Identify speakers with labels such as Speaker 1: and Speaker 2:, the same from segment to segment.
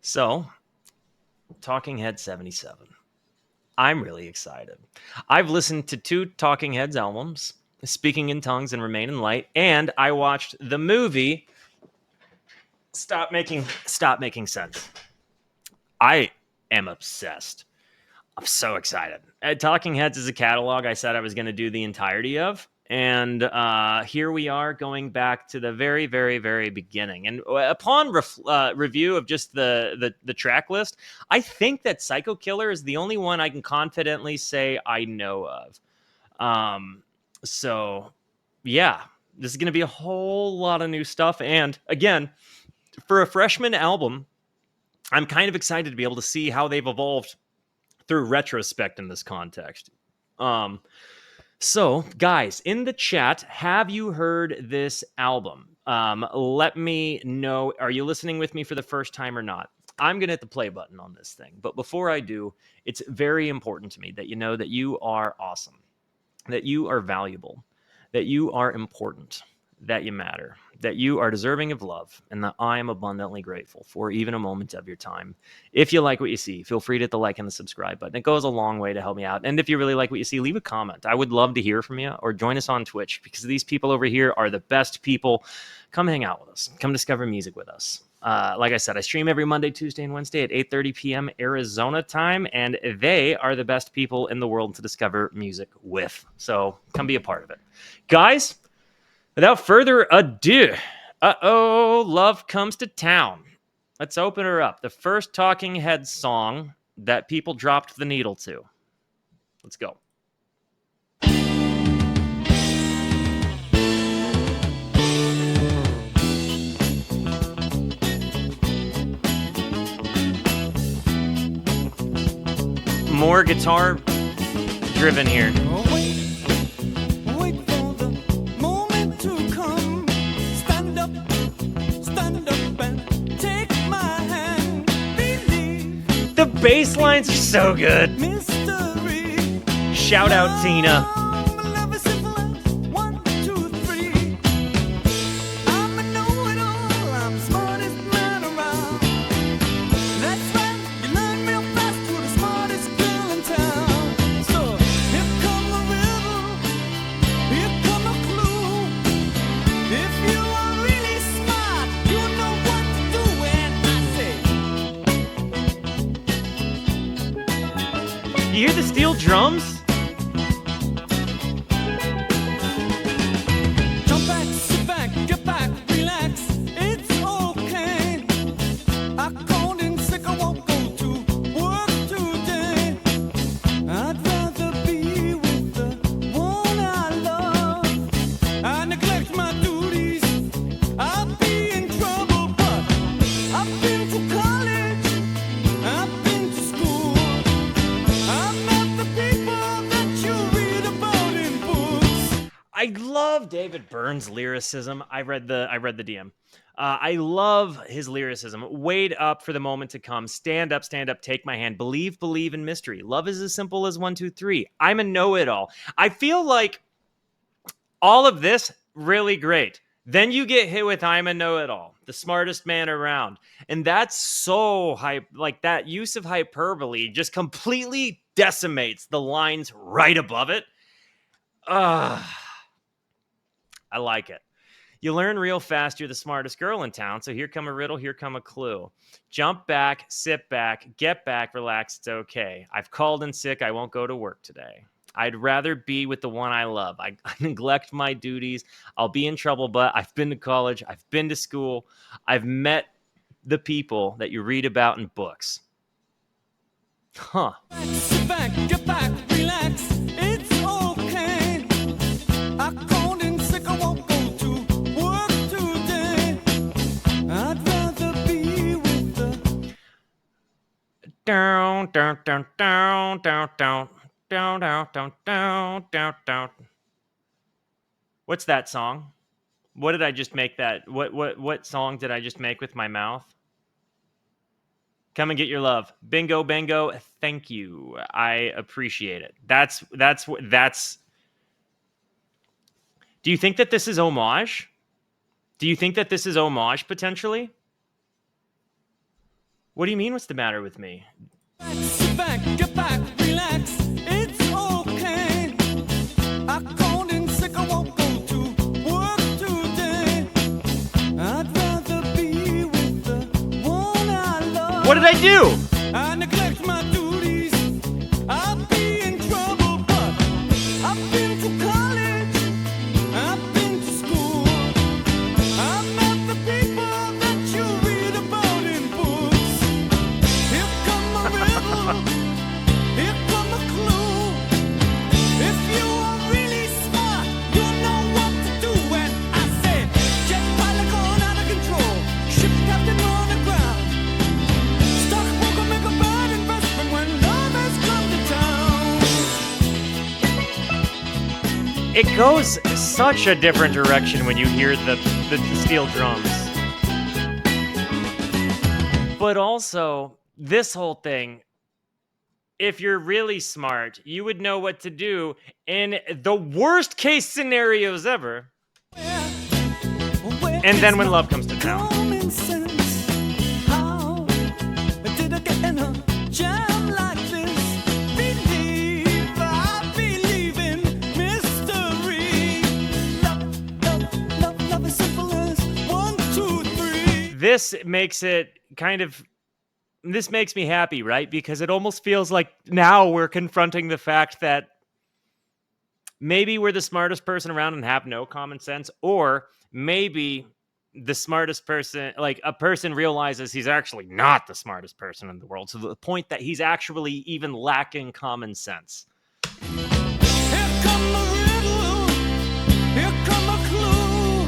Speaker 1: So, Talking Head 77. I'm really excited. I've listened to two Talking Heads albums, Speaking in Tongues and Remain in Light, and I watched the movie Stop Making Sense. I am obsessed. I'm so excited. Talking Heads is a catalog I said I was going to do the entirety of. And here we are going back to the very, very, very beginning. And upon review of just the track list, I think that Psycho Killer is the only one I can confidently say I know of. So, yeah, this is going to be a whole lot of new stuff. And again, for a freshman album, I'm kind of excited to be able to see how they've evolved through retrospect in this context. So, guys, in the chat, have you heard this album? Let me know. Are you listening with me for the first time or not? I'm going to hit the play button on this thing. But before I do, it's very important to me that you know that you are awesome, that you are valuable, that you are important, that you matter, that you are deserving of love, and that I am abundantly grateful for even a moment of your time. If you like what you see, feel free to hit the like and the subscribe button. It goes a long way to help me out. And if you really like what you see, leave a comment. I would love to hear from you, or join us on Twitch, because these people over here are the best people. Come hang out with us. Come discover music with us. Like I said, I stream every Monday, Tuesday, and Wednesday at 8:30 p.m. Arizona time, and they are the best people in the world to discover music with. So come be a part of it. Guys, without further ado, Love Comes to Town. Let's open her up. The first Talking Heads song that people dropped the needle to. Let's go. More guitar driven here. The bass lines are so good. Shout out Tina. You hear the steel drums?
Speaker 2: Jump back, sit back, get back, relax. It's okay. I called in sick, I won't go to work today. I'd rather be with the one I love. I neglect my duties, I'll be in trouble. But I've been to college, I've been to school. I'm not the people that you read about in books.
Speaker 1: I love David Byrne's lyricism. I read the DM. I love his lyricism. Wait up for the moment to come. Stand up, take my hand. Believe in mystery. Love is as simple as 1, 2, 3. I'm a know-it-all. I feel like all of this really great. Then you get hit with I'm a know-it-all, the smartest man around. And that's so hype. Like, that use of hyperbole just completely decimates the lines right above it. I like it. You learn real fast you're the smartest girl in town, so here come a riddle, here come a clue. Jump back, sit back, get back, relax, it's okay. I've called in sick, I won't go to work today. I'd rather be with the one I love. I neglect my duties. I'll be in trouble, but I've been to college, I've been to school, I've met the people that you read about in books. Huh.
Speaker 2: Sit back, get back, relax. It's okay. I called in sick, I won't go to work today. I'd rather be with the
Speaker 1: Down, down, down, down, down, down, down, down, down, down, down, down. What's that song? What did I just make that? What song did I just make with my mouth? Come and get your love. Bingo, bango. Thank you. I appreciate it. That's. Do you think that this is homage? Do you think that this is homage potentially? What do you mean, what's the matter with me?
Speaker 2: Sit back, get back, relax. It's okay. I called in sick, I won't go to work today. I'd rather be with the one I love.
Speaker 1: What did I do?
Speaker 2: I neglect my duties. I'll be in trouble, but I've been to college. I've been to school. I'm not the people that you read about in books. Here come a riddle. Here come a clue. If you are really smart, you'll know what to do when I say jet pilot going out of control, ship captain on the ground. Stockbroker make a bad investment when love has come to town.
Speaker 1: It goes such a different direction when you hear the steel drums. But also, this whole thing, if you're really smart, you would know what to do in the worst case scenarios ever. And then when love comes to town.
Speaker 2: Common sense. How did I get in a jam like this? I believe in mystery. Love is simple as 1, 2, 3.
Speaker 1: This makes me happy, right? Because it almost feels like now we're confronting the fact that maybe we're the smartest person around and have no common sense, or maybe the smartest person, like a person realizes he's actually not the smartest person in the world, to the point that he's actually even lacking common sense.
Speaker 2: Here come a riddle. Here come a clue.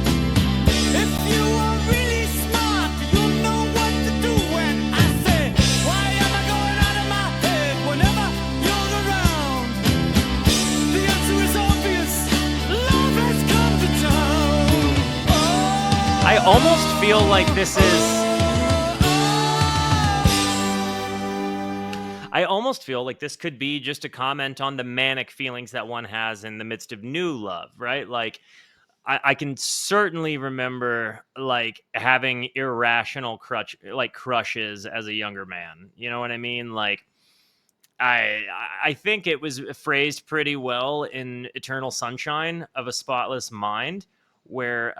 Speaker 2: If you are really smart, you'll know what to do when I say, why am I going out of my head whenever you're around? The answer is obvious. Love has come to town.
Speaker 1: I almost feel like this is... I almost feel like this could be just a comment on the manic feelings that one has in the midst of new love, right? Like, I can certainly remember like having irrational crushes as a younger man. You know what I mean? Like, I think it was phrased pretty well in Eternal Sunshine of a Spotless Mind, where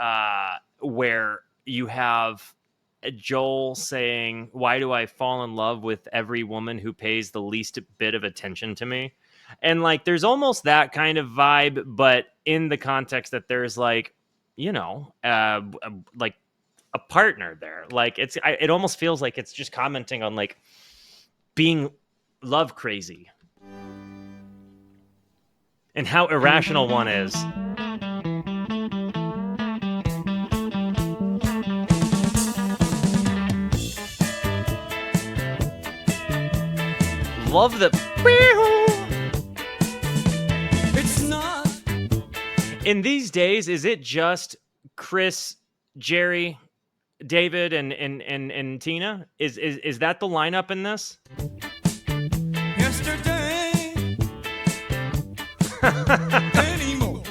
Speaker 1: you have Joel saying, "Why do I fall in love with every woman who pays the least bit of attention to me?" And like, there's almost that kind of vibe, but in the context that there's like, you know, like a partner there. Like it almost feels like it's just commenting on like being love crazy and how irrational one is. Love the...
Speaker 2: It's not.
Speaker 1: In these days, is it just Chris, Jerry, David, and Tina? Is that the lineup in this?
Speaker 2: Yesterday. Anymore.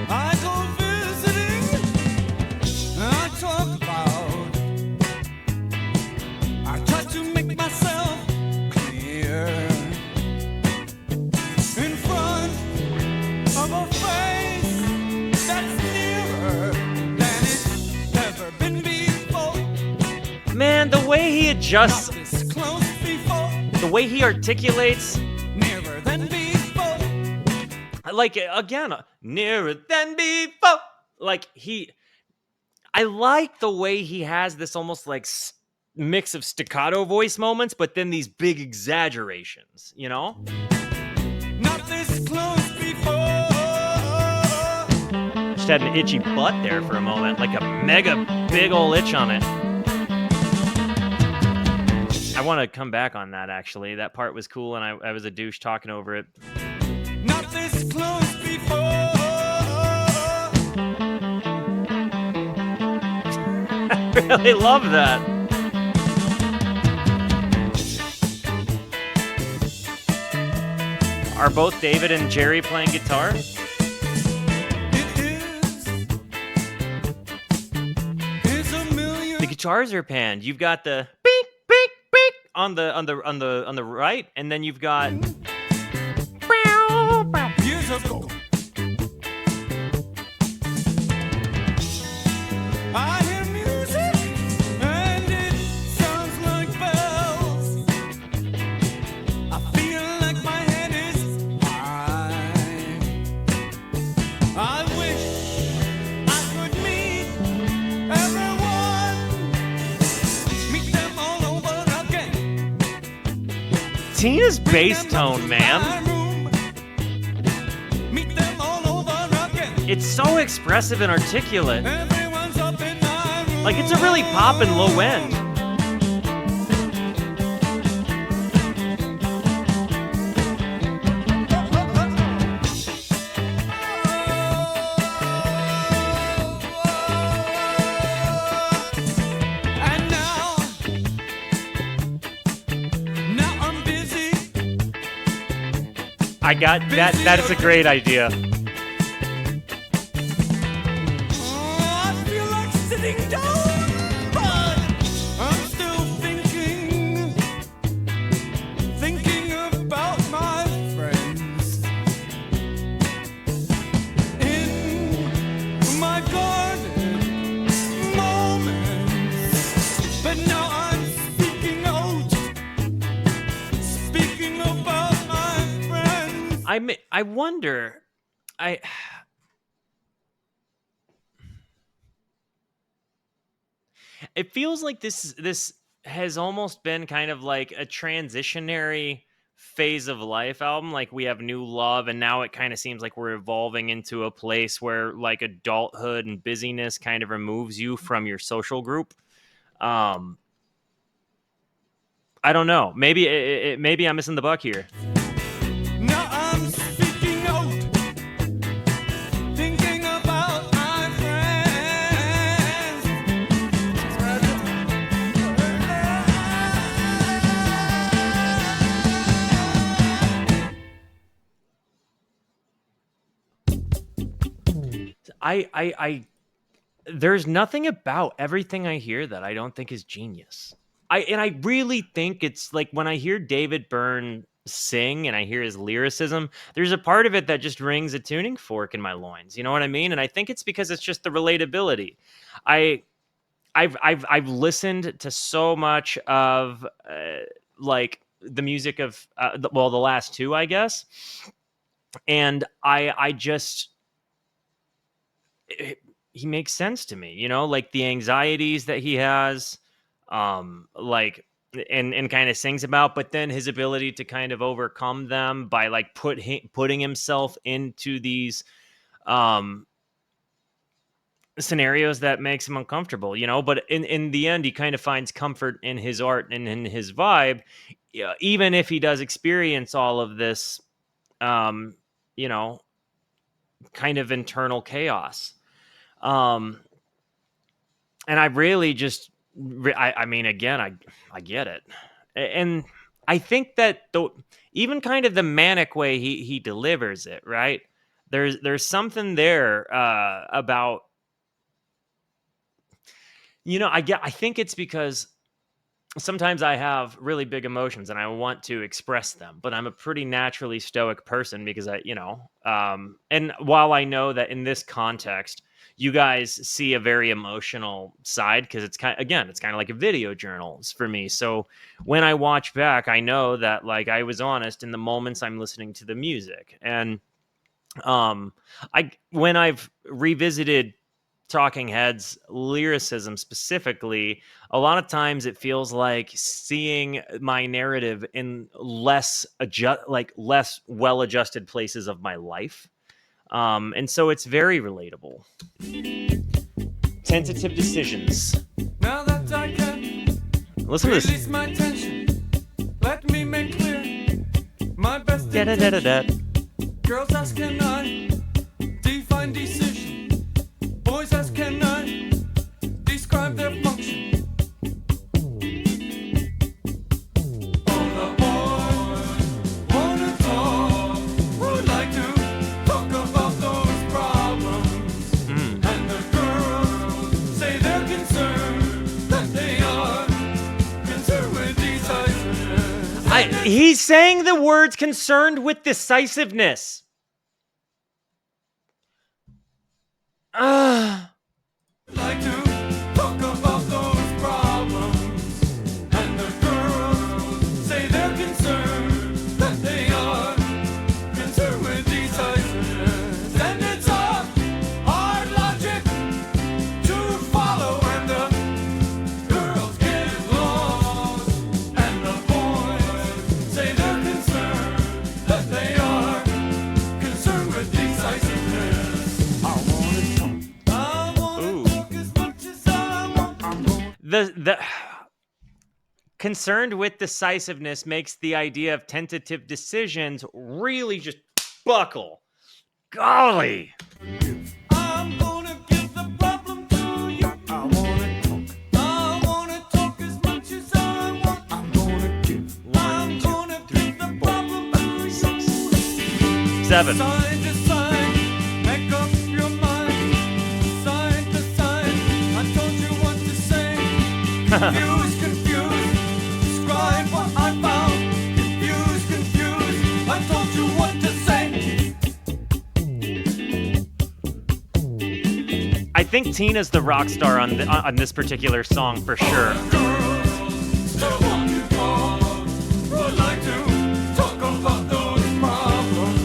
Speaker 2: I go visiting. I talk loud. I try to make myself clear in front of a face that's nearer than it's ever been before.
Speaker 1: Man, the way he adjusts,
Speaker 2: Not this close before,
Speaker 1: the way he articulates,
Speaker 2: nearer than before.
Speaker 1: like, again, nearer than before. Like, I like the way he has this almost like mix of staccato voice moments, but then these big exaggerations, you know?
Speaker 2: Not this close before.
Speaker 1: Just had an itchy butt there for a moment, like a mega big ol' itch on it. I want to come back on that, actually. That part was cool, and I was a douche talking over it.
Speaker 2: Not this close before.
Speaker 1: I really love that. Are both David and Jerry playing guitar?
Speaker 2: It is.
Speaker 1: The guitars are panned. You've got the beep beep beep on the right, and then you've got
Speaker 2: Years ago, I hear music and it sounds like bells. I feel like my head is high. I wish I could meet everyone, meet them all over again.
Speaker 1: Tina's bass tone, man.
Speaker 2: Meet them all over again.
Speaker 1: It's so expressive and articulate.
Speaker 2: Everyone's up in my room.
Speaker 1: Like, it's a really poppin' low end.
Speaker 2: And now I'm busy.
Speaker 1: I got that. That is a great idea.
Speaker 2: Oh, I feel like sitting down, but I'm still thinking about my friends in my garden moments. But now I'm speaking about my friends.
Speaker 1: I wonder. It feels like this has almost been kind of like a transitionary phase of life album. Like, we have new love, and now it kind of seems like we're evolving into a place where like adulthood and busyness kind of removes you from your social group. I don't know. Maybe maybe I'm missing the buck here.
Speaker 2: Now I'm speaking out, thinking about my friends.
Speaker 1: I there's nothing about everything I hear that I don't think is genius. I really think it's like when I hear David Byrne sing and I hear his lyricism, there's a part of it that just rings a tuning fork in my loins. You know what I mean? And I think it's because it's just the relatability. I've listened to so much of like the music of the last two, I guess, and I just he makes sense to me, you know, like the anxieties that he has, like, and kind of sings about, but then his ability to kind of overcome them by like putting himself into these scenarios that makes him uncomfortable, you know. But in the end, he kind of finds comfort in his art and in his vibe, even if he does experience all of this, you know, kind of internal chaos. And I really just, I mean, again, I get it. And I think that even kind of the manic way he delivers it, right? There's something there about, you know, I think it's because sometimes I have really big emotions and I want to express them, but I'm a pretty naturally stoic person because you know, and while I know that in this context, you guys see a very emotional side because it's kind of like a video journal for me. So when I watch back, I know that like I was honest in the moments I'm listening to the music. And when I've revisited Talking Heads lyricism specifically, a lot of times it feels like seeing my narrative in less well-adjusted places of my life. And so it's very relatable. Tentative Decisions.
Speaker 2: Now that I can
Speaker 1: Listen to
Speaker 2: release
Speaker 1: this.
Speaker 2: my tension, let me make clear my best
Speaker 1: Da-da-da-da-da.
Speaker 2: Girls ask can I define decision, boys ask can I describe their function. All the boys wanna talk, would like to talk about those problems. And the girls say they're concerned that
Speaker 1: He's saying the words concerned with decisiveness.
Speaker 2: Like to talk about those problems, and the girls say they're concerned that they are concerned with decisiveness, and it's a hard logic to follow, and the girls get lost, and the boys say they're concerned that they are concerned with decisiveness. I wanna talk.
Speaker 1: The concerned with decisiveness makes the idea of tentative decisions really just buckle. Golly.
Speaker 2: I'm gonna give the problem to you. I wanna talk. I wanna talk as much as I want. I'm gonna give. I'm gonna give the problem to you.
Speaker 1: 7.
Speaker 2: Side to side, make up your mind. Side to side, I told you what to say. Confused, confused. Describe what I found. Confused, confused. I told you what to say.
Speaker 1: I think Tina's the rock star on this particular song for sure.
Speaker 2: Girls still want to talk, would like to talk about those problems,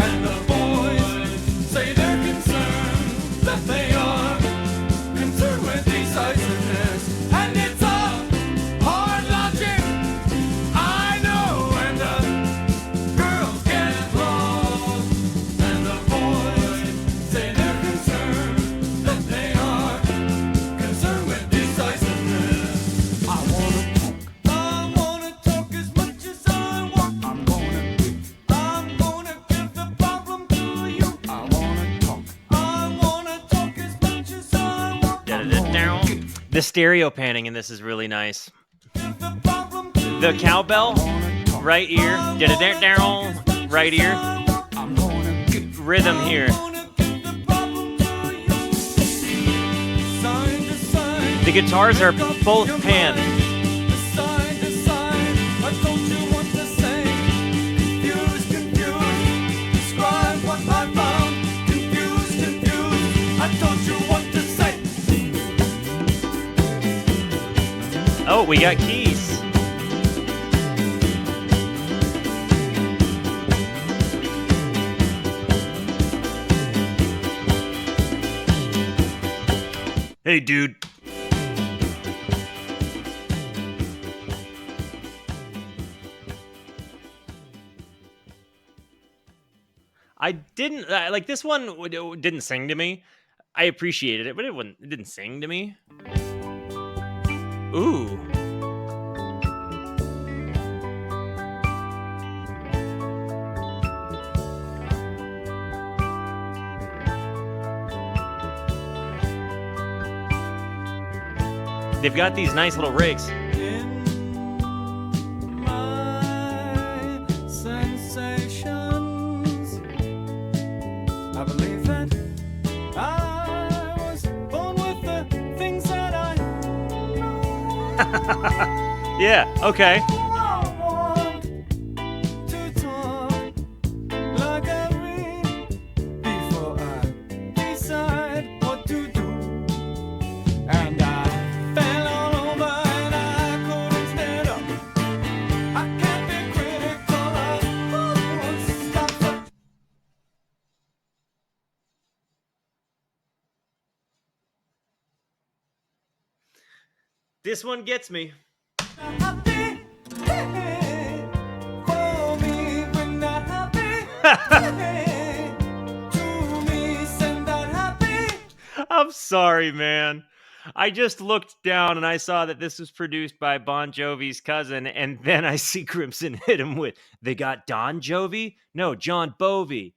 Speaker 2: and the boys say they're concerned that they are concerned with decisiveness, and it's a hard logic, I know, and the girls get lost, and the boys say they're concerned that they are concerned with decisiveness. I wanna talk as much as I want. I'm gonna give the problem to you. I wanna talk as much as I want.
Speaker 1: The stereo panning in this is really nice.
Speaker 2: Give the problem to
Speaker 1: The cowbell, right ear, right ear,
Speaker 2: I'm gonna give.
Speaker 1: rhythm here.
Speaker 2: Gonna give the problem to you. Side to side.
Speaker 1: The guitars are both panned.
Speaker 2: Side to side, I told you what to say. Confused, confused. Describe what I found. Confused, confused. I told you what to say.
Speaker 1: Oh, we got keys. Hey, dude. I didn't like this one. Didn't sing to me. I appreciated it, but it didn't sing to me. Ooh. They've got these nice little rigs.
Speaker 2: In my sensations, I believe that I was born with the things that I know.
Speaker 1: Yeah, okay.
Speaker 2: I want to talk like I read before I decide what to do. And I fell all over and I couldn't stand up. I can't be critical of what's stopped.
Speaker 1: This one gets me.
Speaker 2: Happy, hey, for me when not happy, hey, to me send that happy.
Speaker 1: I'm sorry, man. I just looked down and I saw that this was produced by Bon Jovi's cousin, and then I see Crimson hit him with, they got Don Jovi? No, John Bovey.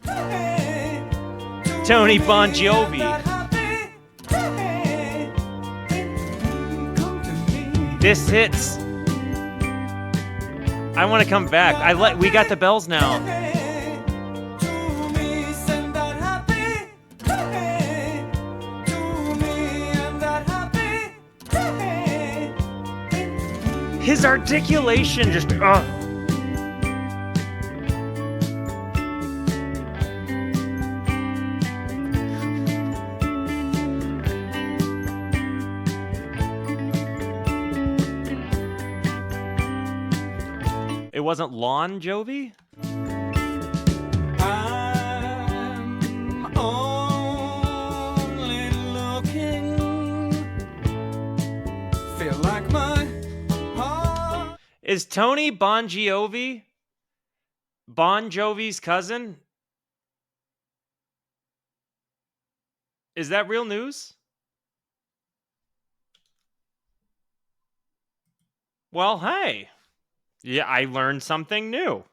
Speaker 2: Hey, to
Speaker 1: Tony
Speaker 2: me
Speaker 1: Bon
Speaker 2: when
Speaker 1: Jovi.
Speaker 2: not happy, hey, come to me.
Speaker 1: This hits. I want to come back. We got the bells now.
Speaker 2: Hey, to me send that happy, hey, to me and that happy, hey,
Speaker 1: His articulation just It wasn't Lon Jovi?
Speaker 2: I'm only looking. Feel like my heart.
Speaker 1: Is Tony Bon Jovi Bon Jovi's cousin? Is that real news? Well, hey. Yeah, I learned something new.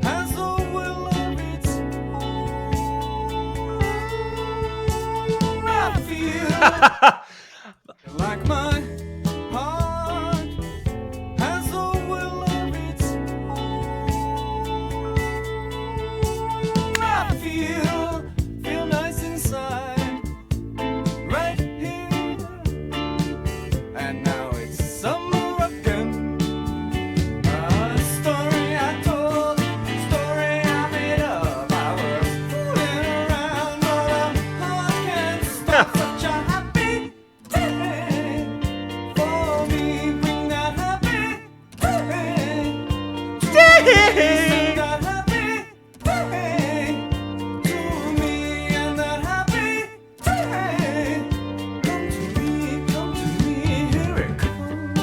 Speaker 2: Has a will of its own. I feel like my heart has a will of its own. I feel nice inside, right here. And now it's summer again. A story I told, story I made up. I was fooling around, but a heart can't stop such a happy day. For me, bring that happy day. Send that happy day to me, and that happy day. Come to me, here it comes.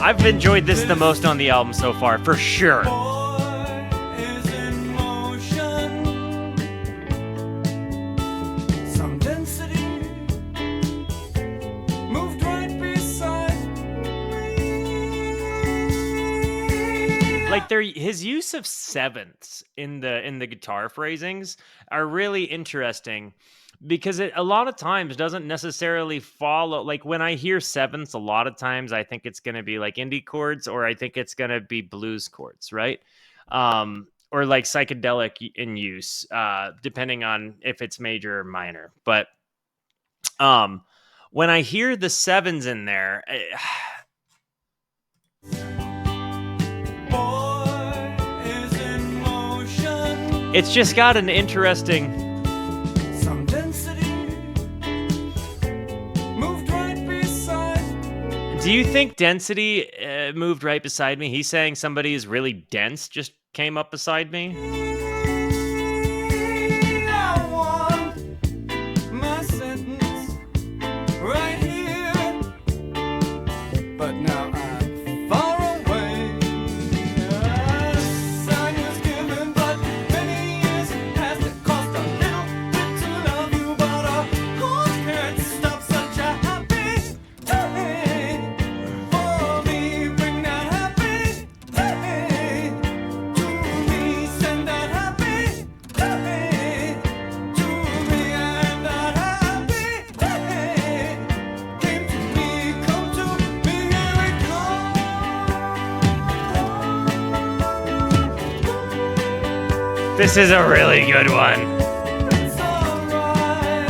Speaker 1: I've enjoyed this the most on the album so far, for sure.
Speaker 2: Boy is in motion. Some density moved right beside me.
Speaker 1: Like his use of sevenths in the guitar phrasings are really interesting because it a lot of times doesn't necessarily follow. Like when I hear sevenths, a lot of times I think it's going to be like indie chords, or I think it's going to be blues chords, right? Or like psychedelic in use, depending on if it's major or minor. But when I hear the sevens in there,
Speaker 2: Boy is in motion.
Speaker 1: it's just got an interesting.
Speaker 2: Some density moved right beside.
Speaker 1: Do you think density moved right beside me? He's saying somebody is really dense just came up beside me.
Speaker 2: I want my sentence right here, but now I'm far away. A sign was given, but many years passed. It cost a little bit to love you, but a heart can't stop such a happy day. For me, bring that happy day to me. Send that happy day to me, and that happy day came to me, come to me, here it comes.
Speaker 1: This is a really good one.
Speaker 2: It's alright.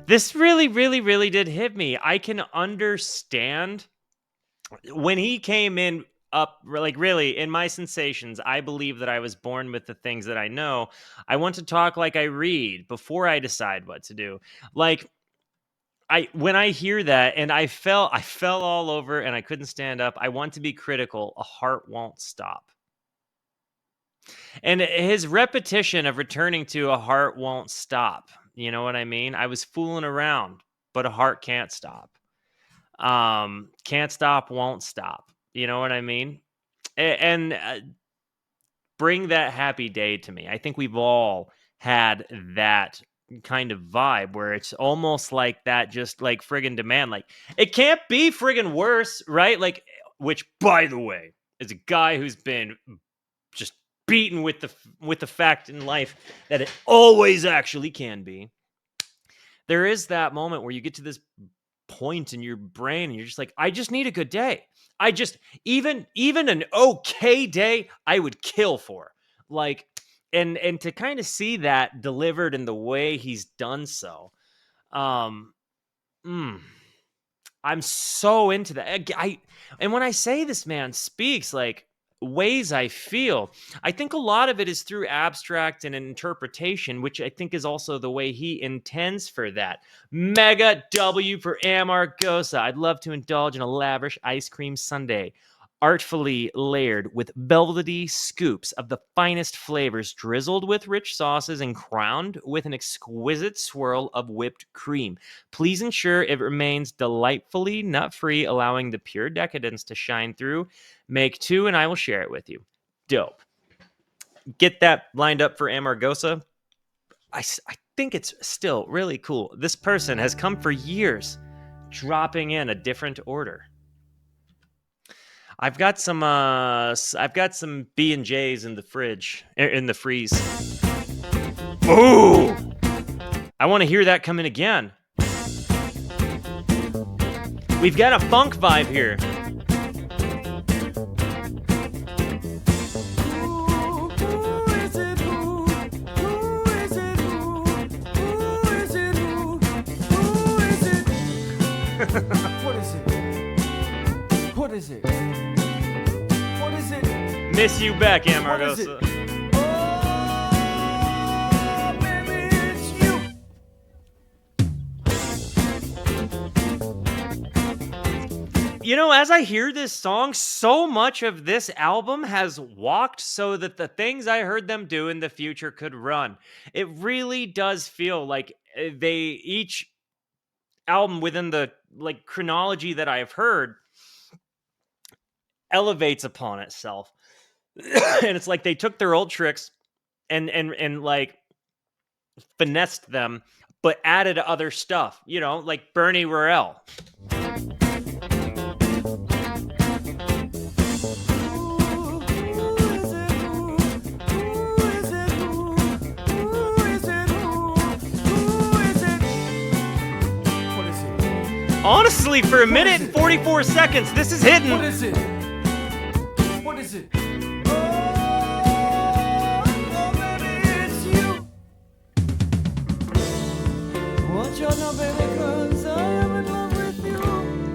Speaker 1: This really, really, really did hit me. I can understand when he came in up, like really in my sensations. I believe that I was born with the things that I know. I want to talk like I read before I decide what to do. Like when I hear that, and I fell all over and I couldn't stand up. I want to be critical. A heart won't stop. And his repetition of returning to a heart won't stop. You know what I mean? I was fooling around, but a heart can't stop. Can't stop, won't stop. You know what I mean? And bring that happy day to me. I think we've all had that kind of vibe where it's almost like that, just like friggin' demand. Like it can't be friggin' worse, right? Like, which by the way, is a guy who's been just beaten with the fact in life that it always actually can be. there is that moment where you get to this point in your brain and you're just like, I just need a good day. I just even an okay day I would kill for. Like, and to kind of see that delivered in the way he's done so. I'm so into that. And when I say this man speaks like ways I feel, I think a lot of it is through abstract and interpretation, which I think is also the way he intends for that. Mega W for Amargosa. I'd love to indulge in a lavish ice cream sundae, artfully layered with velvety scoops of the finest flavors, drizzled with rich sauces and crowned with an exquisite swirl of whipped cream. Please ensure it remains delightfully nut-free, allowing the pure decadence to shine through. Make 2 and I will share it with you. Dope. Get that lined up for Amargosa. I think it's still really cool. This person has come for years, dropping in a different order. I've got some B&Js in the fridge, in the freeze. Ooh! I want to hear that come in again. We've got a funk vibe here.
Speaker 2: What is it? What is it? What is it?
Speaker 1: Miss you back, Amargosa.
Speaker 2: Oh, baby, it's you.
Speaker 1: You know, as I hear this song, so much of this album has walked so that the things I heard them do in the future could run. It really does feel like each album within the like chronology that I've heard elevates upon itself. And it's like they took their old tricks and like finessed them, but added other stuff, you know, like Bernie Worrell. Honestly, for a minute and 44 seconds, this is hidden.
Speaker 2: What is it? What is it? Oh, baby, it's you. Watch out now, baby, 'cause I am in love with you.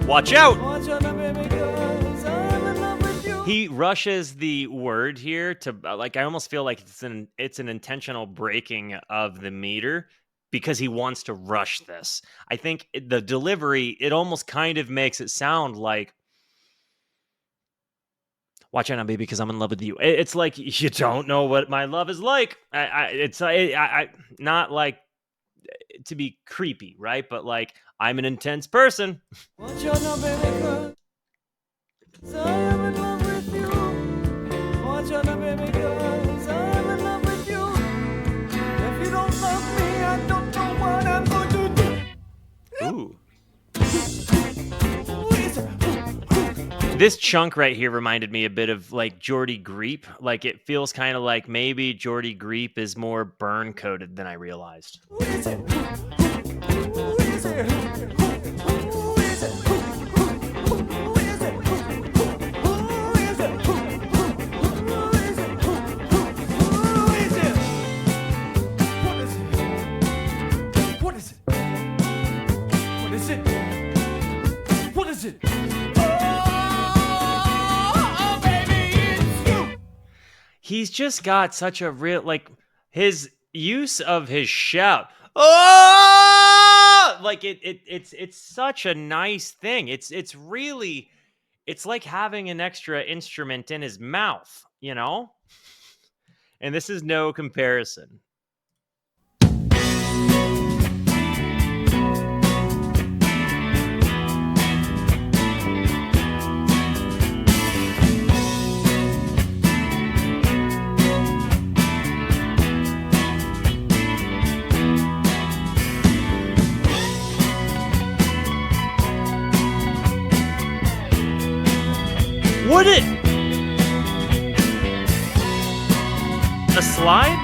Speaker 1: Watch out!
Speaker 2: Watch out now, baby, 'cause I am in love with you.
Speaker 1: He rushes the word here to like, I almost feel like it's an intentional breaking of the meter because he wants to rush this. I think the delivery, it almost kind of makes it sound like, watch out now, baby, because I'm in love with you. It's like, you don't know what my love is like. It's not like to be creepy, right? But like, I'm an intense person.
Speaker 2: Watch out now, baby, 'cause I am in love with you. Watch out now, baby, 'cause I am in love with you. If you don't love me, I don't know what I'm going to do.
Speaker 1: Ooh. This chunk right here reminded me a bit of like Jordy Greep. Like it feels kind of like maybe Jordy Greep is more burn coated than I realized.
Speaker 2: Who is it? Who is it? Who is it? Who is it? Who is it? Who is it? What is it? What is it? What is it? Oh, baby, it's you.
Speaker 1: He's just got such a real, like, his use of his shout. Oh! Like it's such a nice thing. It's really, it's like having an extra instrument in his mouth, you know? And this is no comparison. Would it? A slide?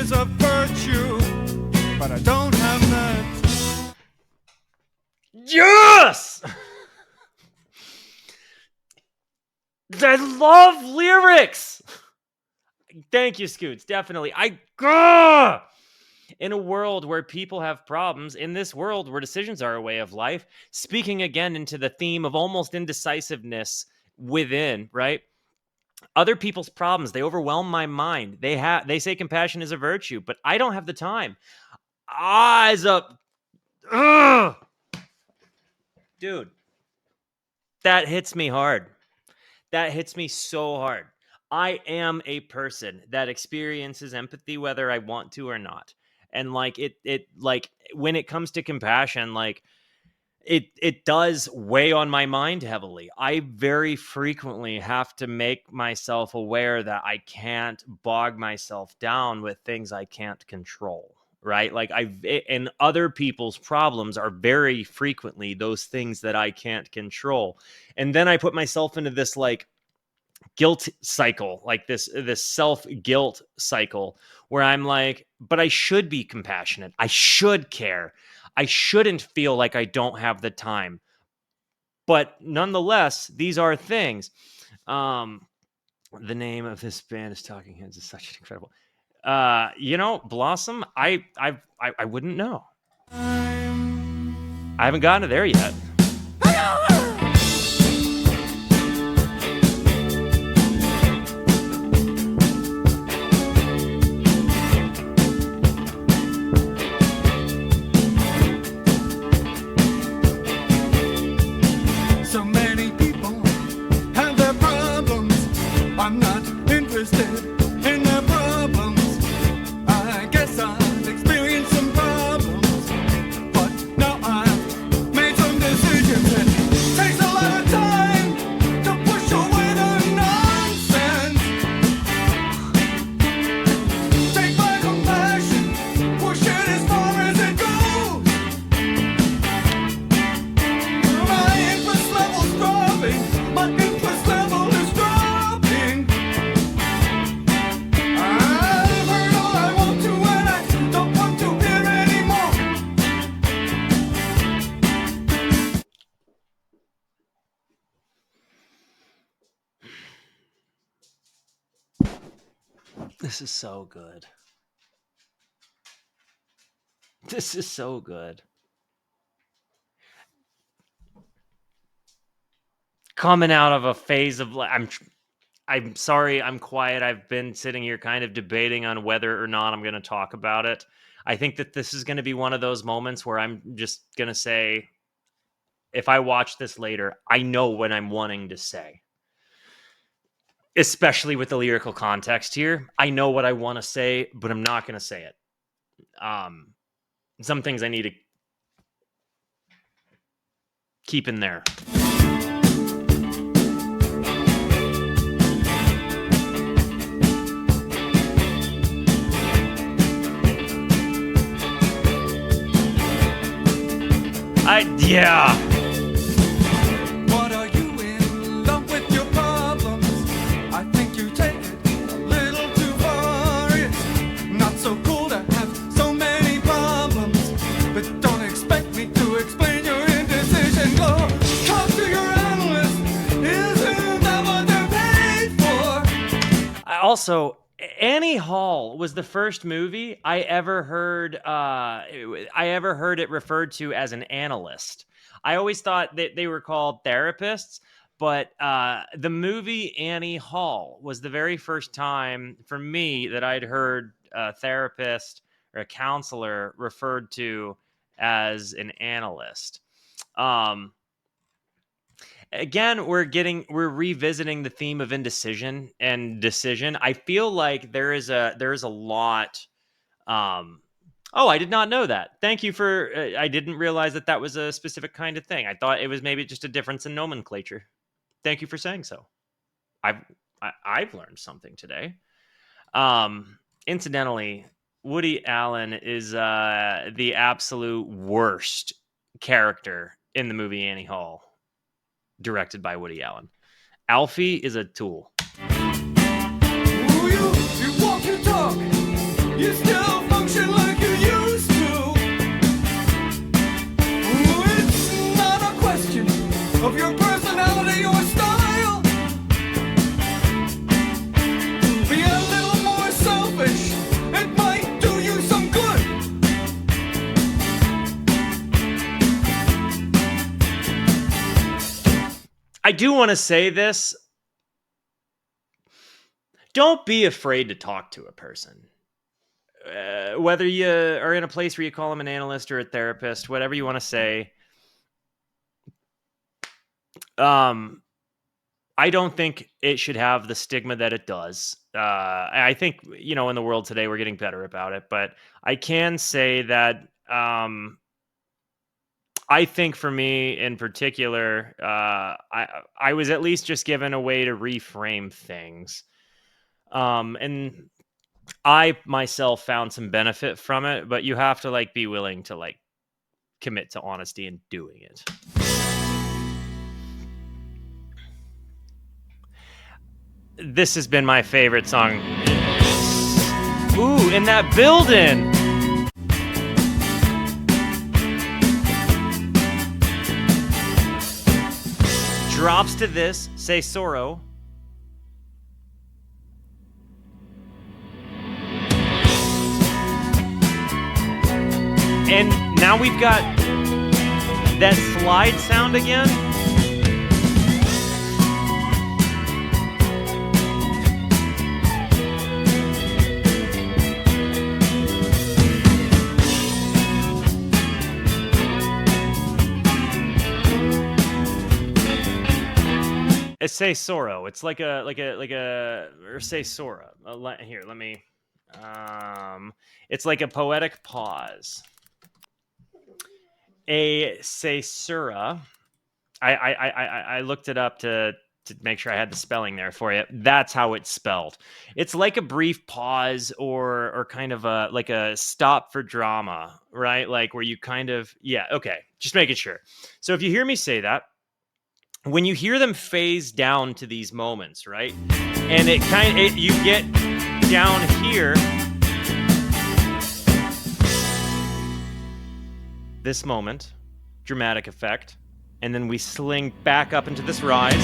Speaker 2: is a virtue, but I don't have that.
Speaker 1: Yes! I love lyrics. Thank you, Scoots. Definitely. In a world where people have problems, in this world where decisions are a way of life, speaking again into the theme of almost indecisiveness within, right? Other people's problems, they overwhelm my mind. They say compassion is a virtue, but I don't have the time. Eyes up. Ugh. Dude, that hits me hard. That hits me so hard. I am a person that experiences empathy whether I want to or not. And like it like when it comes to compassion, like it does weigh on my mind heavily. I very frequently have to make myself aware that I can't bog myself down with things I can't control, right? Like and other people's problems are very frequently those things that I can't control. And then I put myself into this like guilt cycle, like this self guilt cycle where I'm like, but I should be compassionate. I should care. I shouldn't feel like I don't have the time. But nonetheless, these are things. The name of this band is Talking Heads is such an incredible. Blossom. I wouldn't know. I haven't gotten to there yet.
Speaker 2: So many people have their problems. I'm not interested in their problems. I guess I've experienced some problems, but now I've made some decisions. It takes a lot of time to push away the nonsense. Take my compassion, push it as far as it goes. My interest level's dropping. My interest level is dropping. I've heard all I want to and I don't want to hear anymore.
Speaker 1: This is so good. This is so good. Coming out of a phase of I'm sorry, I'm quiet. I've been sitting here kind of debating on whether or not I'm going to talk about it. I think that this is going to be one of those moments where I'm just going to say, if I watch this later, I know what I'm wanting to say. Especially with the lyrical context here. I know what I want to say, but I'm not going to say it. Some things I need to keep in there. Yeah.
Speaker 2: What are you in love with your problems? I think you take it a little too far. It's not so cool to have so many problems, but don't expect me to explain your indecision. Go talk to your analyst. Isn't that what they're paid for?
Speaker 1: Also, Annie Hall was the first movie I ever heard it referred to as an analyst. I always thought that they were called therapists, but the movie Annie Hall was the very first time for me that I'd heard a therapist or a counselor referred to as an analyst. Again, we're revisiting the theme of indecision and decision. I feel like there is a lot. Oh, I did not know that. Thank you for. I didn't realize that was a specific kind of thing. I thought it was maybe just a difference in nomenclature. Thank you for saying so. I've learned something today. Incidentally, Woody Allen is the absolute worst character in the movie Annie Hall, directed by Woody Allen. Alfie is a tool.
Speaker 2: Ooh, you walk, you talk, you still
Speaker 1: I do want to say this. Don't be afraid to talk to a person. Whether you are in a place where you call them an analyst or a therapist, whatever you want to say. I don't think it should have the stigma that it does. I think, in the world today, we're getting better about it. But I can say that I think for me in particular, I was at least just given a way to reframe things. And I myself found some benefit from it, but you have to be willing to commit to honesty and doing it. This has been my favorite song. Ooh, in that building. Drops to this, Say Sorrow. And now we've got that slide sound again. It's Say Sorrow. It's like a or Say Sora. Here, let me. It's like a poetic pause. A caesura. I looked it up to make sure I had the spelling there for you. That's how it's spelled. It's like a brief pause or kind of a stop for drama, right? Like where you kind of, okay, just making sure. So if you hear me say that, when you hear them phase down to these moments, right? And you get down here. This moment, dramatic effect, and then we sling back up into this rise.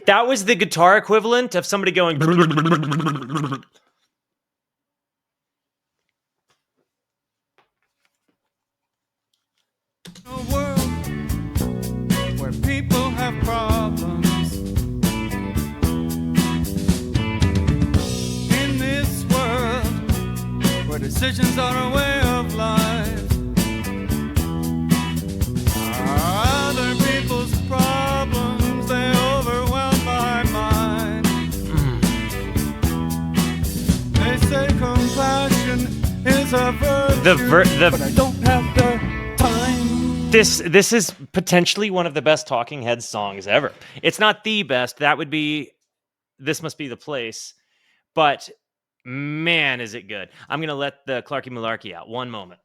Speaker 1: That was the guitar equivalent of somebody going.
Speaker 2: A world where people have problems. In this world where decisions are a way of life. Other people's problems, they overwhelm my mind. They say compassion is a virtue, but I don't have the time.
Speaker 1: This is potentially one of the best Talking Heads songs ever. It's not the best. That would be This Must Be the Place. But man, is it good. I'm going to let the Clarky Malarkey out. One moment.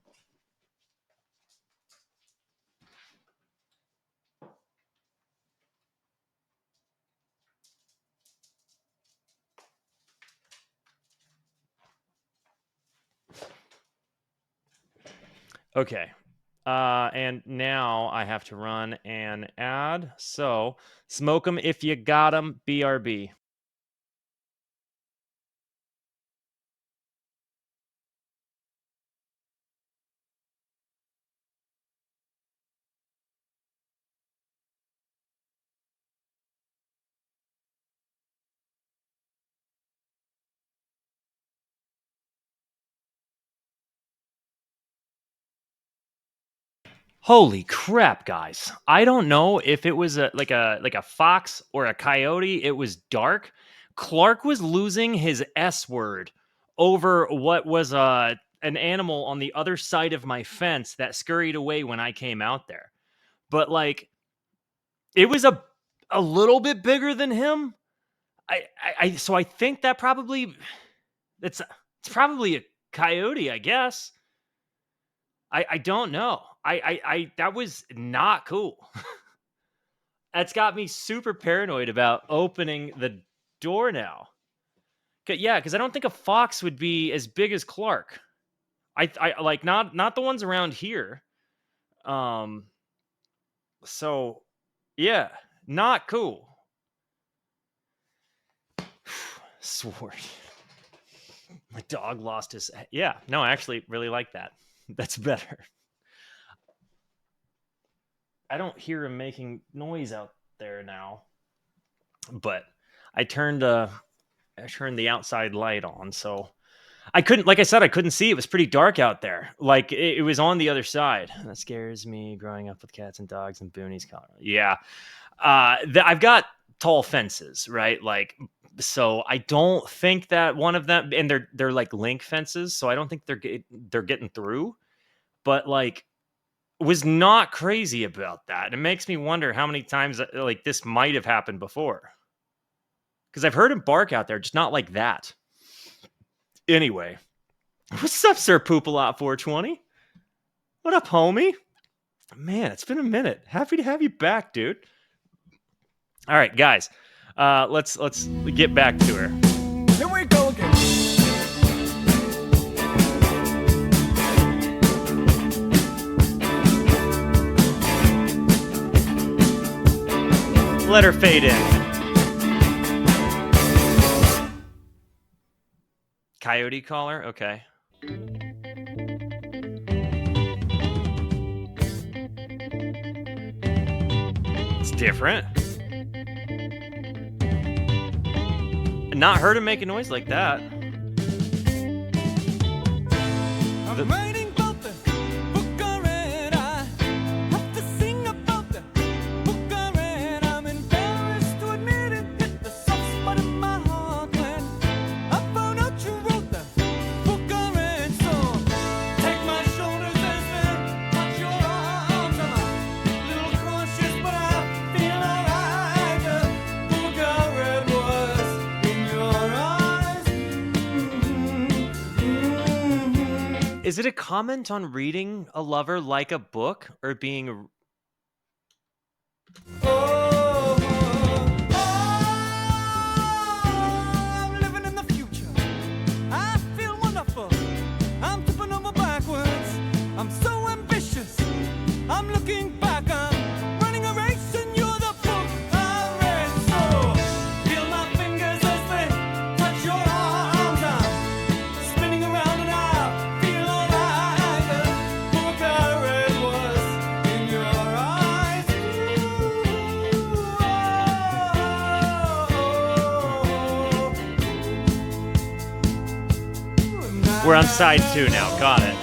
Speaker 1: Okay. And now I have to run an ad. So smoke 'em if you got 'em. BRB. Holy crap, guys. I don't know if it was like a fox or a coyote. It was dark. Clark was losing his S word over what was an animal on the other side of my fence that scurried away when I came out there. But it was a little bit bigger than him. So I think that probably it's probably a coyote, I guess. I don't know. I that was not cool. That's got me super paranoid about opening the door now. Yeah, because I don't think a fox would be as big as Clark. I like not the ones around here. Um, so yeah, not cool. Sword. My dog lost his. Yeah, no, I actually really like that. That's better. I don't hear him making noise out there now, but I turned the outside light on, so I couldn't. Like I said, I couldn't see. It was pretty dark out there. Like it was on the other side. That scares me. Growing up with cats and dogs in boonies, Colorado. Yeah, I've got tall fences, right? Like, so I don't think that one of them, and they're like link fences, so I don't think they're getting through. But like, was not crazy about that. It makes me wonder how many times like this might have happened before. Because I've heard him bark out there, just not like that. Anyway, what's up, Sir Poopalot 420? What up, homie? Man, it's been a minute. Happy to have you back, dude. All right, guys, let's get back to her.
Speaker 2: Here we go again.
Speaker 1: Let her fade in. Coyote caller? Okay. It's different. Not heard him make a noise like that.
Speaker 2: I'm writing about the book I read. I have to sing about the book I read. I'm embarrassed to admit it. Hit the soft spot in my heart when I found out you wrote the book I read. So take my shoulders as they touch your arms. I'm a little cautious, but I feel alright. The book I read was in your eyes.
Speaker 1: Is it a comment on reading a lover like a book or being
Speaker 2: Oh, I'm living in the future. I feel wonderful. I'm tipping over backwards. I'm so ambitious. I'm looking back. I'm running a race, and you're the book I read. So feel my fingers as they touch your arms. I'm spinning around, and I feel alright. The book I read was in your eyes.
Speaker 1: We're on side 2 now. Got it.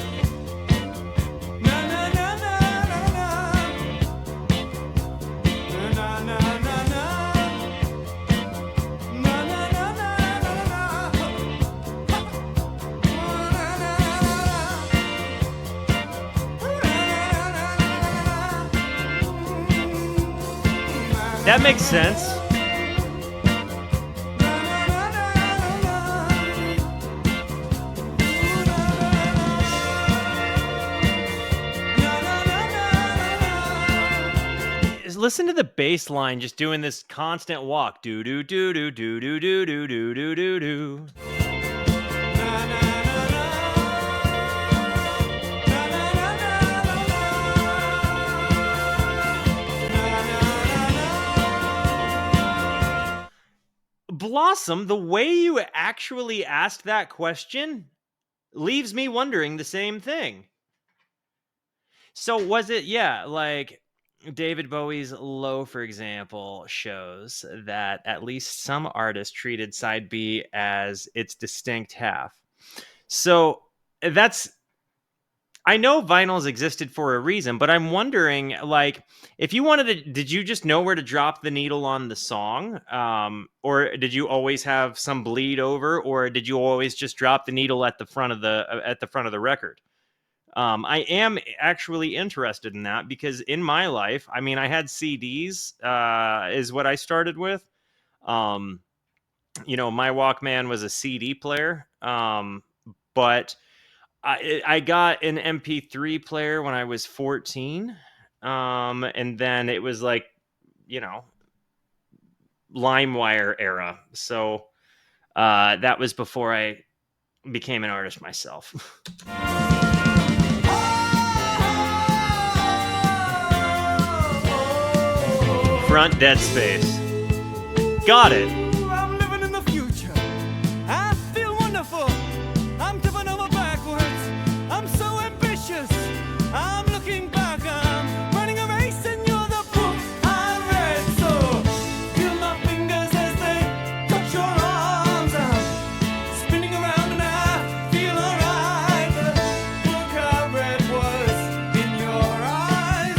Speaker 1: That makes sense. Listen to the bass line just doing this constant walk. Do do do do do do do do do do do do. Blossom, the way you actually asked that question leaves me wondering the same thing. So was it, yeah, like David Bowie's Low, for example, shows that at least some artists treated side B as its distinct half. So that's, I know vinyls existed for a reason, but I'm wondering, like, if you wanted to, did you just know where to drop the needle on the song? Or did you always have some bleed over, or did you always just drop the needle at the front of the record? I am actually interested in that because in my life, I mean, I had CDs, is what I started with. Um, my Walkman was a CD player, but I got an MP3 player when I was 14, and then it was like, LimeWire era. So that was before I became an artist myself. Front Dead Space. Got it.
Speaker 2: I'm living in the future. I feel wonderful. I'm tipping over backwards. I'm so ambitious. I'm looking back. I'm running a race, and you're the book I read. So feel my fingers as they touch your arms. I'm spinning around, and I feel alright. The book I read was in your eyes.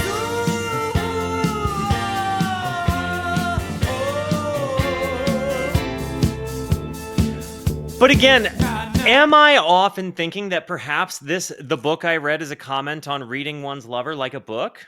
Speaker 1: But again, am I often thinking that perhaps the book I read is a comment on reading one's lover like a book?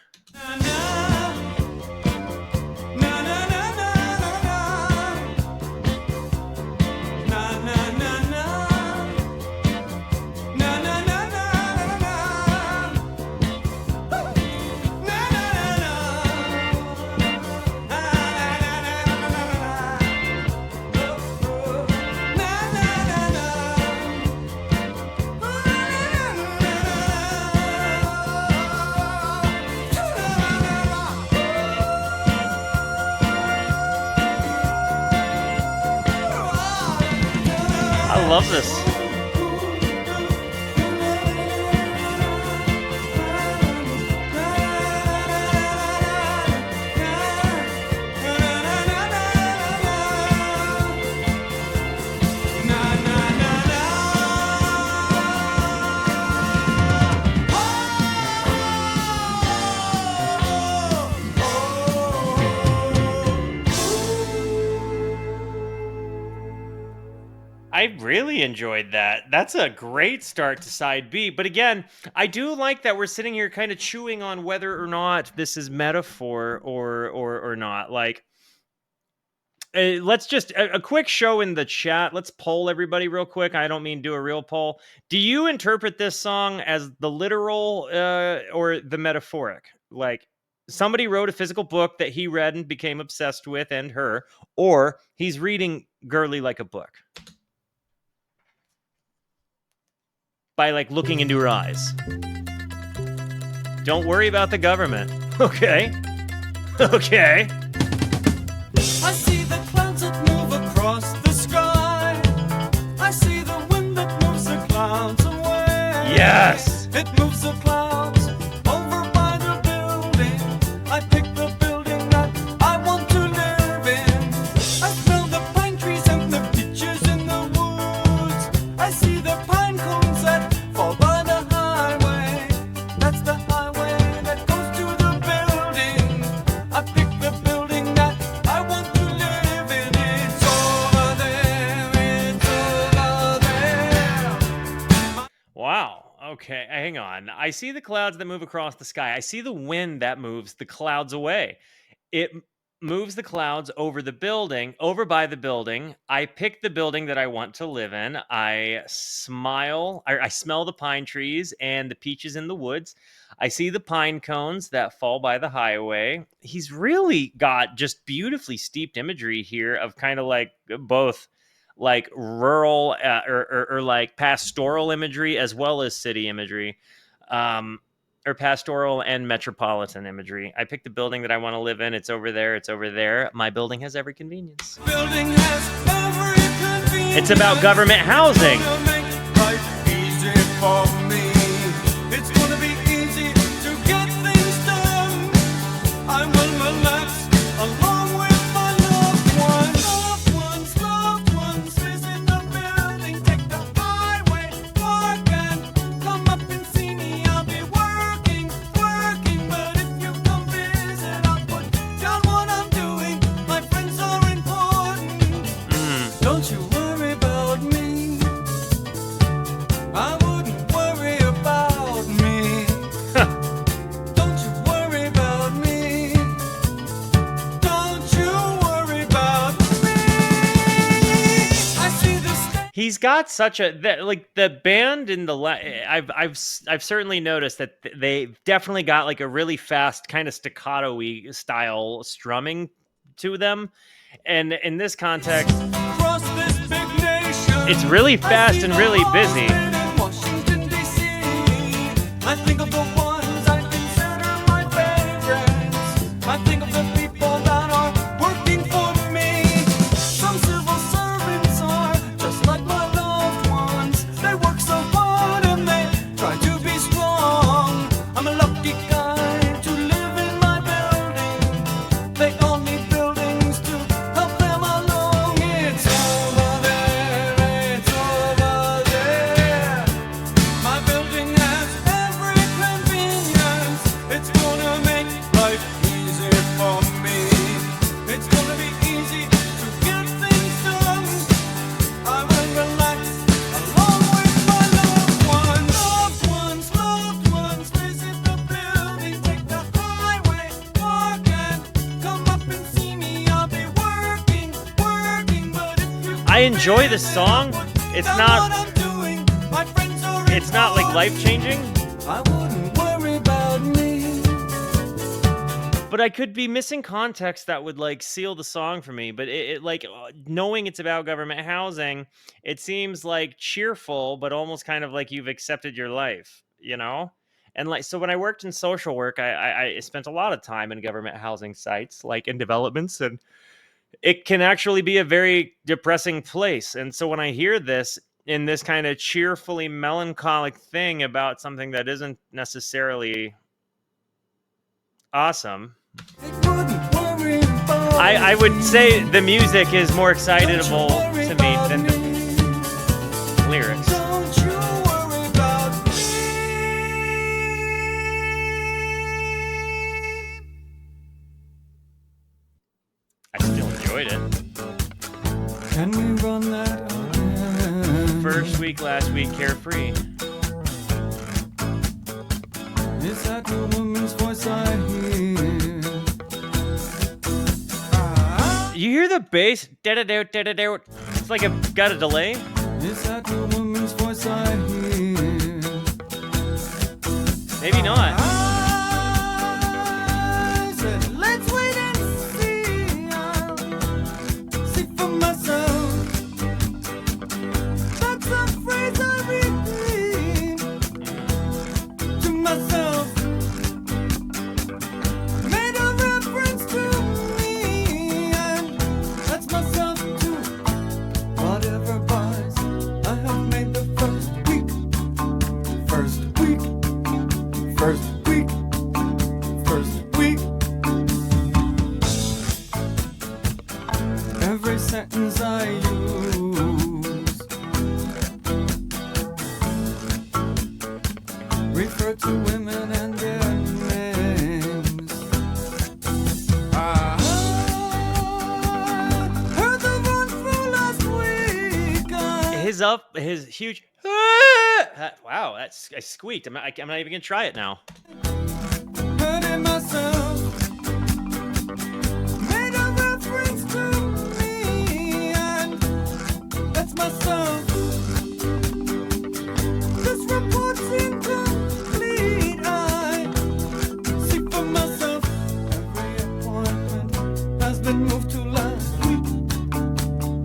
Speaker 1: I love this. I really enjoyed that. That's a great start to side B. But again, I do like that we're sitting here kind of chewing on whether or not this is metaphor or not. Like, let's just a quick show in the chat. Let's poll everybody real quick. I don't mean do a real poll. Do you interpret this song as the literal or the metaphoric? Like, somebody wrote a physical book that he read and became obsessed with, and her, or he's reading Girly like a book by like looking into her eyes. Don't worry about the government. Okay. Okay.
Speaker 2: I see the clouds that move across the sky. I see the wind that moves the clouds away.
Speaker 1: Yes.
Speaker 2: It moves the clouds over by the building. I pick the building that I want to live in. I smell the pine trees and the peaches in the woods. I see the pine cones that fall by the highway. That's the highway that goes to the building. I pick the building that I want to live in. It's over there, it's over there.
Speaker 1: Wow. Okay, hang on. I see the clouds that move across the sky. I see the wind that moves the clouds away. It moves the clouds over the building, over by the building. I pick the building that I want to live in. I smile. I smell the pine trees and the peaches in the woods. I see the pine cones that fall by the highway. He's really got just beautifully steeped imagery here of kind of like both like rural or like pastoral imagery as well as city imagery, or pastoral and metropolitan imagery. I picked the building that I want to live in. It's over there. It's over there. My building has every convenience.
Speaker 2: Building has every convenience.
Speaker 1: It's about government housing.
Speaker 2: Gonna make life easy for me. It's gonna be easy to get things done. I will relax along with my loved ones. Loved ones visit the building. Take the highway, park and come up and see me. I'll be working. But if you come visit, I'll put down what I'm doing. My friends are important. Don't you worry about me.
Speaker 1: got such a like the band in the I've certainly noticed that they definitely got like a really fast kind of staccato-y style strumming to them, and in this context
Speaker 2: Across this big nation,
Speaker 1: it's really fast and really busy.
Speaker 2: in Washington, D.C. I think of the ones I consider my favorites. I think of the people that are working for me. Some civil servants are just like my loved ones. They work so hard and they try to be strong. I'm a lucky guy to live in my building. They all need buildings to help them along. It's over there, it's over there. My building has every convenience. It's gonna make life easy for me. It's gonna be easy to get things done. I will relax along with my loved ones. Loved ones, visit the building, take the highway, walk and come up and see me. I'll be working, but if you
Speaker 1: I enjoy this song. It's
Speaker 2: know
Speaker 1: not
Speaker 2: what I'm doing, my friends are
Speaker 1: it's not like life-changing,
Speaker 2: I wouldn't worry about me.
Speaker 1: but I could be missing context that would like seal the song for me. But it like knowing it's about government housing, it seems like cheerful, but almost kind of like you've accepted your life, you know? And like, so when I worked in social work, I spent a lot of time in government housing sites, like in developments, and it can actually be a very depressing place. And so when I hear this in this kind of cheerfully melancholic thing about something that isn't necessarily awesome,
Speaker 2: It wouldn't worry about
Speaker 1: I would say the music is more excitable to me than the lyrics.
Speaker 2: Don't you worry about me.
Speaker 1: I still enjoyed it.
Speaker 2: Can we run that again?
Speaker 1: First week, last week, Carefree.
Speaker 2: Is that the woman's voice I hear?
Speaker 1: You hear the bass? Da-da-do, it's like I've got a delay.
Speaker 2: Is that the woman's voice I hear?
Speaker 1: Maybe not.
Speaker 2: I said, let's wait and see. I'll see for myself. That's a phrase I repeat to myself. Made a reference to me, and that's myself too. Whatever buys, I have made the first week. Every sentence I use refer to women and their names. I heard the one from last week.
Speaker 1: His huge. Wow, I squeaked. I'm not even gonna try it now.
Speaker 2: Hurting myself. Made a reference to me, and that's myself. This report's incomplete. I see for myself. Every appointment has been moved to last week.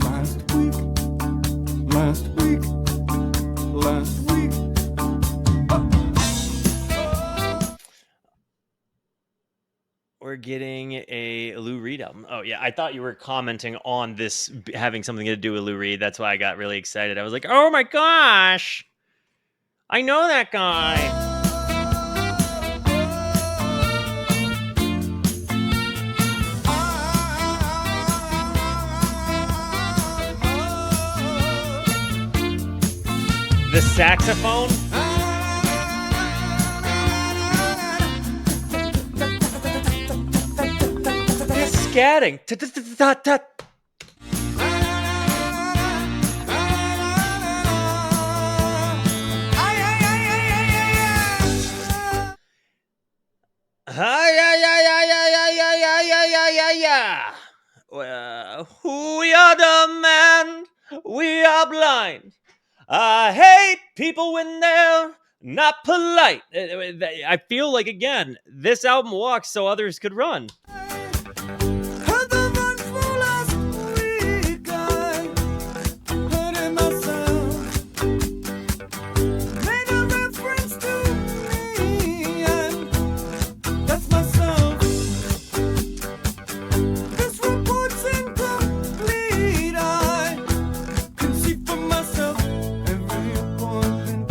Speaker 2: Last week.
Speaker 1: We're getting a Lou Reed album. Oh yeah, I thought you were commenting on this having something to do with Lou Reed. That's why I got really excited. I was like, oh my gosh, I know that guy. The saxophone. Scatting. Well, we are the man, we are blind. I hate people when they're not polite. I feel like, again, this album walks so others could run.
Speaker 2: Had the run for last week, I hurting myself. Made a reference to me, and that's myself. This report's incomplete. I can see for myself. Every appointment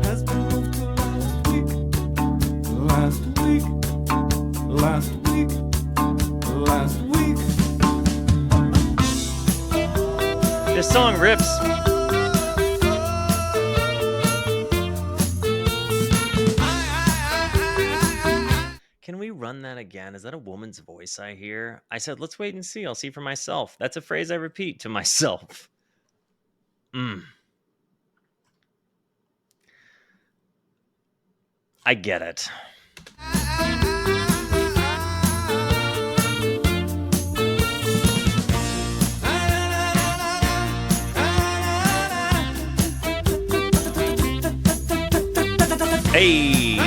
Speaker 2: has been moved to last week. Last week. Last week. Last week.
Speaker 1: This song rips. Can we run that again? Is that a woman's voice I hear? I said, let's wait and see. I'll see for myself. That's a phrase I repeat to myself. I get it. Hey.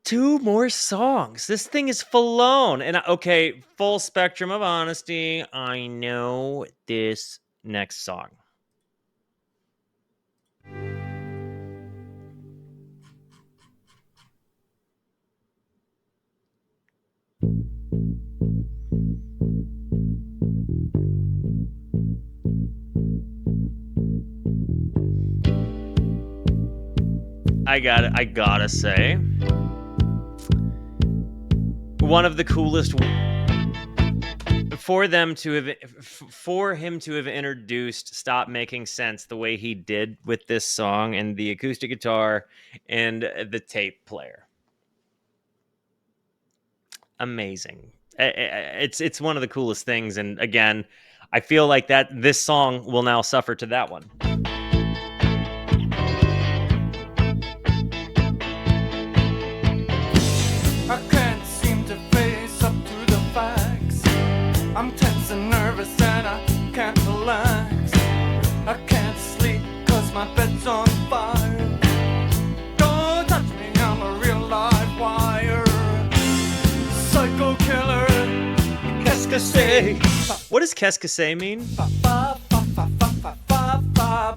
Speaker 1: Two more songs. This thing is flown. And okay, full spectrum of honesty. I know this next song. I gotta say, one of the coolest for him to have introduced Stop Making Sense the way he did with this song and the acoustic guitar and the tape player. Amazing. It's one of the coolest things, and again, I feel like that this song will now suffer to that one.
Speaker 2: I can't seem to face up to the facts. I'm tense and nervous and I can't relax. I can't sleep cause my bed's on fire. Don't touch me, I'm a real live wire. Psycho killer, qu'est-ce que c'est?
Speaker 1: What does qu'est-ce que c'est mean?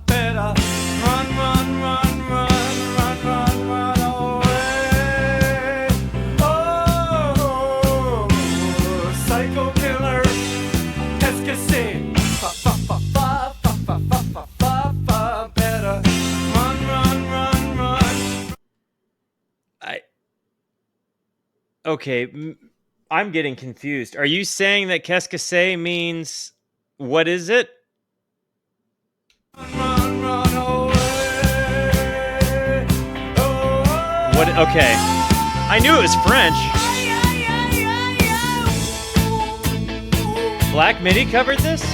Speaker 2: Better run, run, run, run, run, run, run away. Oh, psycho killer, qu'est-ce que c'est? Better run, run, run, run.
Speaker 1: Okay, I'm getting confused. Are you saying that qu'est-ce que c'est means what is it?
Speaker 2: Run, run away. Oh,
Speaker 1: What? Okay, I knew it was French. Black Midi covered this?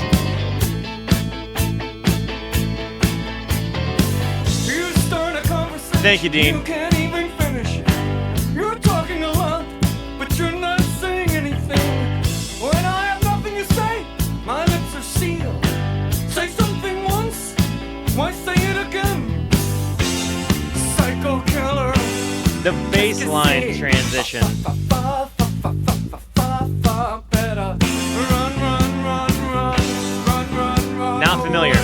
Speaker 2: you start a conversation.
Speaker 1: Thank you, Dean.
Speaker 2: You can't even finish it. You're talking a lot, but you're not saying anything. When I have nothing to say, my lips are sealed. Say something once, why say it again? Psycho killer.
Speaker 1: The bass line transition.
Speaker 2: Better run, run, run, run, run, run, run.
Speaker 1: Not familiar.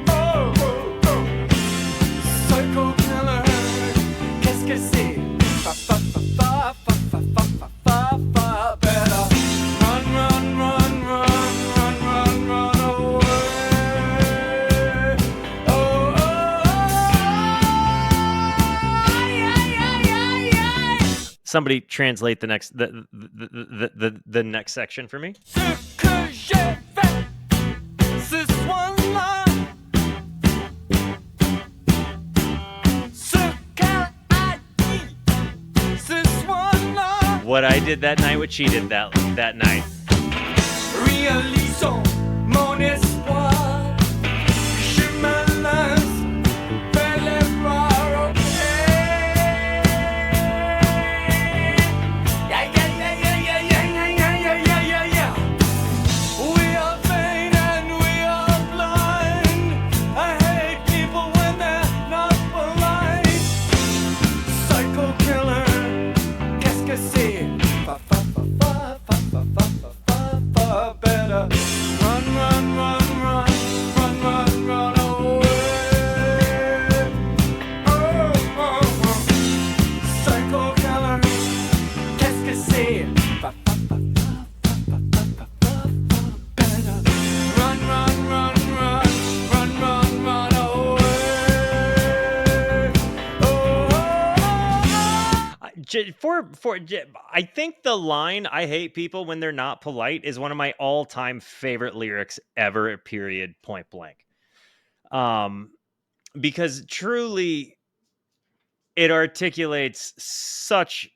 Speaker 2: Oh, oh, oh. Psycho killer, qu'est-ce que c'est? Better run, run, run, run, run, run, run away. Oh, oh,
Speaker 1: Somebody translate the next the next section for me.
Speaker 2: Ce que j'ai fait ce soir-là, ce qu'elle a dit ce soir-là,
Speaker 1: What I did that night, what she did that night.
Speaker 2: réalisons mon espoir. Je me lance vers les bras, okay.
Speaker 1: I think the line "I hate people when they're not polite" is one of my all-time favorite lyrics ever. Period. Point blank. Um, because truly, it articulates such,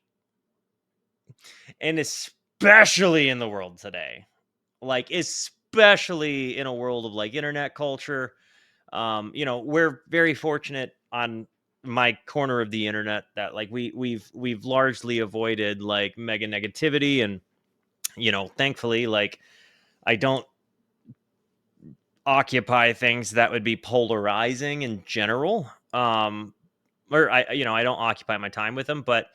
Speaker 1: and especially in the world today, like especially in a world of like internet culture. We're very fortunate on my corner of the internet that like we've largely avoided like mega negativity, and thankfully, like I don't occupy things that would be polarizing in general. Or I don't occupy my time with them, but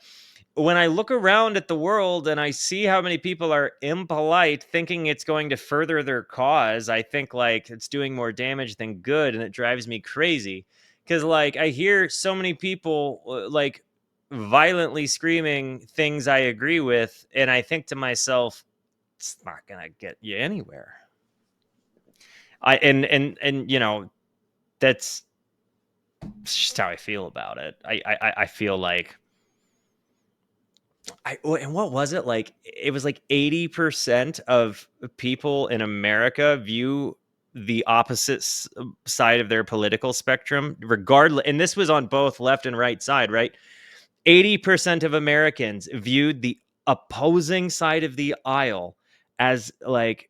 Speaker 1: when I look around at the world and I see how many people are impolite, thinking it's going to further their cause, I think like it's doing more damage than good, and it drives me crazy. Because like I hear so many people like violently screaming things I agree with, and I think to myself, it's not gonna get you anywhere. That's just how I feel about it. I feel like and what was it like? It was like 80% of people in America view the opposite side of their political spectrum, regardless. And this was on both left and right side, right? 80% of Americans viewed the opposing side of the aisle as like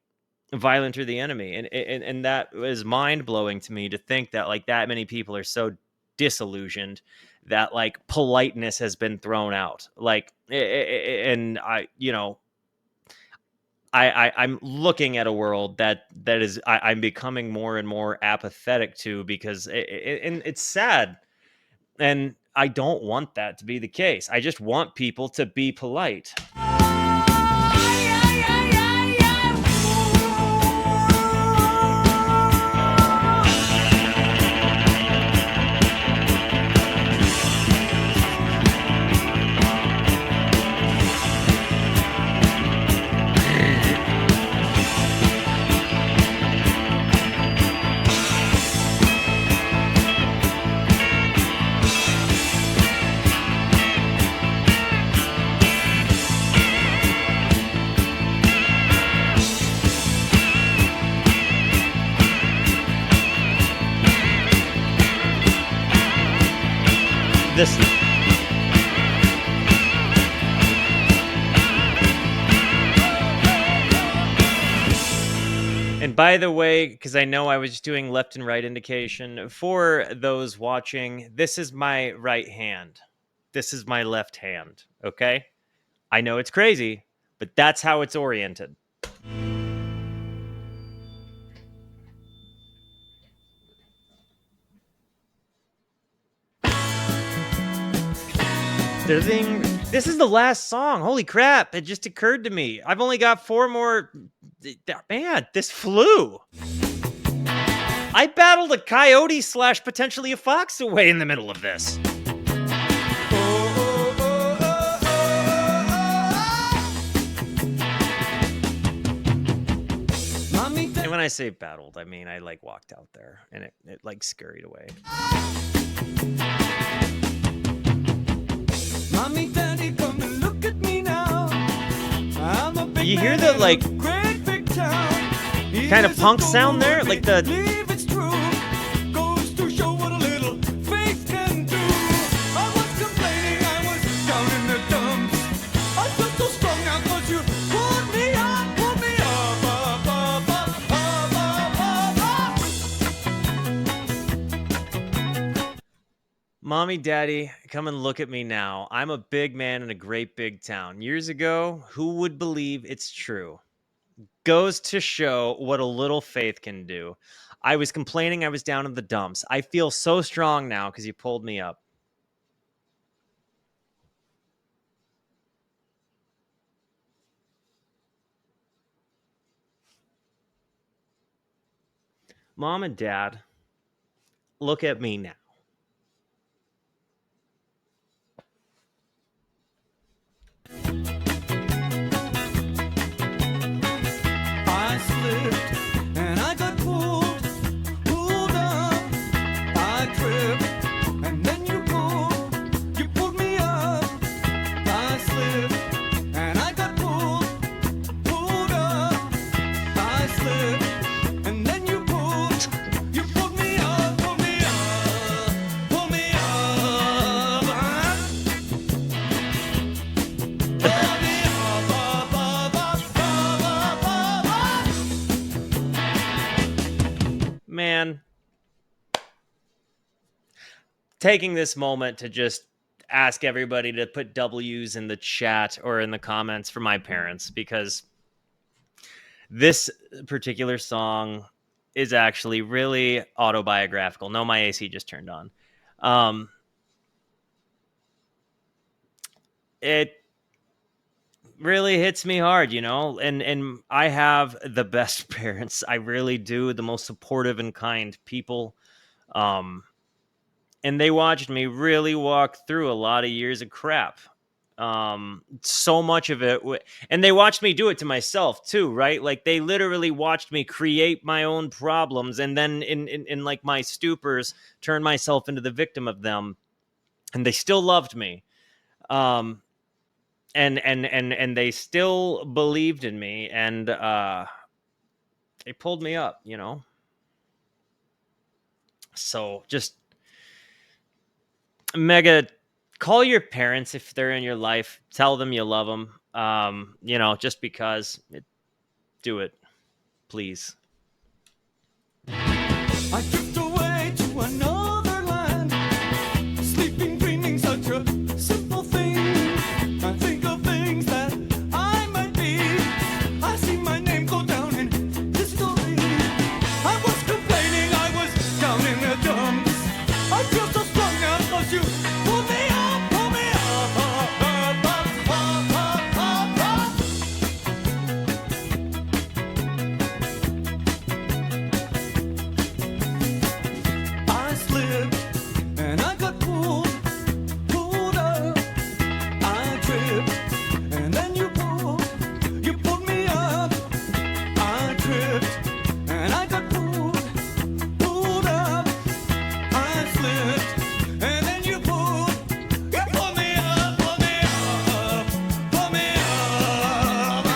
Speaker 1: violent or the enemy, and that was mind blowing to me to think that like that many people are so disillusioned that like politeness has been thrown out. Like, and I'm looking at a world that is I'm becoming more and more apathetic to, because and it's sad, and I don't want that to be the case. I just want people to be polite. This And by the way, because I know I was doing left and right indication for those watching, this is my right hand. This is my left hand. Okay. I know it's crazy, but that's how it's oriented. This is the last song. Holy crap. It just occurred to me. I've only got 4 more. Man, this flew. I battled a coyote / potentially a fox away in the middle of this. And when I say battled, I mean I like walked out there and it like scurried away.
Speaker 2: Mommy, Daddy, come and look at me now. I'm a big
Speaker 1: You hear
Speaker 2: man
Speaker 1: the
Speaker 2: in
Speaker 1: like
Speaker 2: a great big town.
Speaker 1: kind of punk sound there, like the
Speaker 2: Believe it's true. Goes to show what a little faith can do. I was complaining, I was down in the dumps. I felt so strong now 'cause you pulled me up, up, up, up, up, up.
Speaker 1: Mommy, Daddy, come and look at me now. I'm a big man in a great big town. Years ago, who would believe it's true? Goes to show what a little faith can do. I was complaining I was down in the dumps. I feel so strong now because you pulled me up. Mom and Dad, look at me now.
Speaker 2: I slipped and I got pulled up. I tripped and then you pulled me up.
Speaker 1: man, taking this moment to just ask everybody to put W's in the chat or in the comments for my parents, because this particular song is actually really autobiographical. No, my AC just turned on. It really hits me hard, you know, and I have the best parents. I really do, the most supportive and kind people. And they watched me really walk through a lot of years of crap. So much of it, and they watched me do it to myself too, right? Like they literally watched me create my own problems, and then in like my stupors, turn myself into the victim of them, and they still loved me. And they still believed in me, and they pulled me up, you know. So just mega call your parents if they're in your life. Tell them you love them. You know, just because. Do it, please.
Speaker 2: I drift away to another land, sleeping, dreaming such a simple thing. I think of things that I might be. I see my name go down in history. I was complaining, I was down in the dumps. I feel so strong now because you pull me up, pull me up, up, up, up, up, up, up. I slipped and I got pulled up. I tripped and then you pulled me up. I tripped and I got pulled up. I slipped and then you pulled me up, pull me up, pull me up.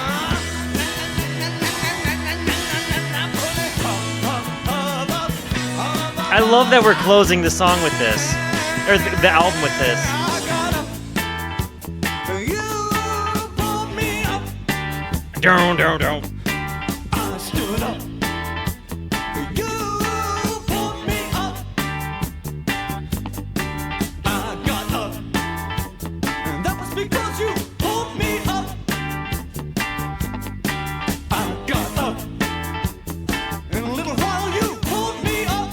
Speaker 1: I love that we're closing the song with this, or the album with this.
Speaker 2: You pulled me up.
Speaker 1: Don't.
Speaker 2: I stood up. You pulled me up. I got up. And that was because you pulled me up. I got up. In a little while you pulled me up.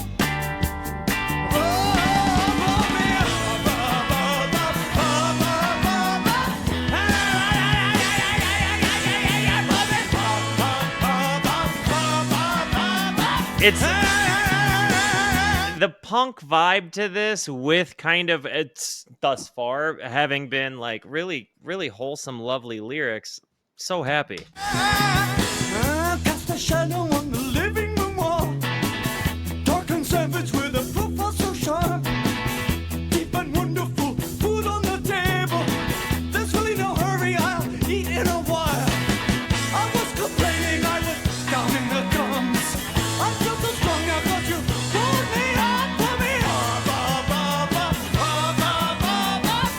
Speaker 2: Pulled me
Speaker 1: It's the punk vibe to this, with kind of, it's thus far having been like really, really wholesome, lovely lyrics. So happy.
Speaker 2: I cast a shadow on the living room wall. Dark and savage with a profile so sharp. Deep and wonderful food on the table. There's really no hurry, I'll eat in a while. I was complaining, I was down in the dumps. I feel so strong now 'cause you pulled me up, pulled me up, up, up, up, up, up, up.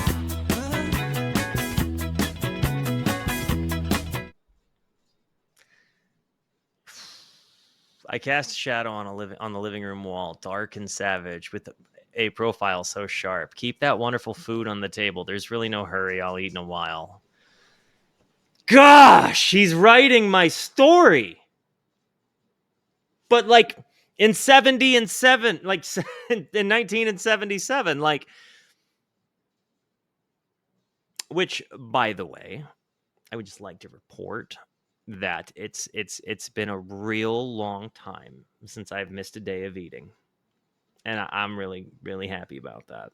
Speaker 1: I cast a shadow on the living room wall, dark and savage, with a profile so sharp. Keep that wonderful food on the table. There's really no hurry. I'll eat in a while. Gosh, he's writing my story. But like in 70 and 7, like in 19 and 77, like, which, by the way, I would just like to report that it's been a real long time since I've missed a day of eating, and I'm really, really happy about that.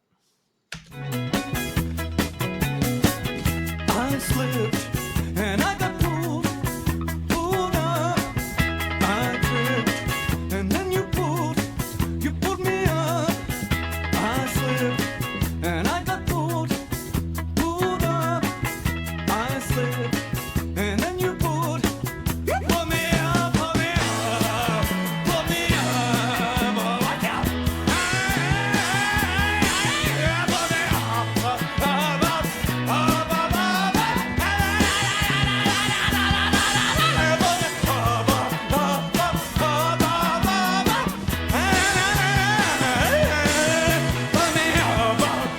Speaker 2: I slipped and I got pulled up. I tripped and then you pulled me up. I slipped and I got pulled up. I slipped and then you pulled me up, pull me up, pull me up. Watch out. Pull me up, up, up, up, up, up.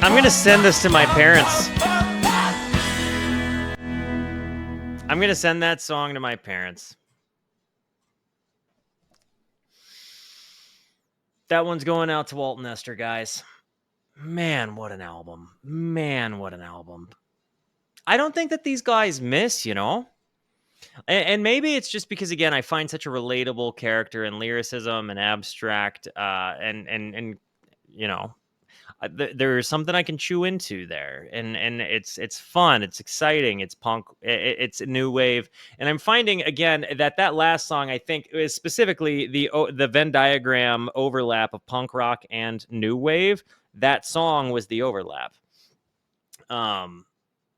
Speaker 1: I'm going to send this to my parents. I'm going to send that song to my parents. That one's going out to Walt and Esther, guys. Man, what an album. Man, what an album. I don't think that these guys miss, you know? And maybe it's just because, again, I find such a relatable character in lyricism and abstract, and you know, there's something I can chew into there, and it's fun, it's exciting, it's punk, it's new wave, and I'm finding again that last song I think is specifically the Venn diagram overlap of punk rock and new wave. That song was the overlap.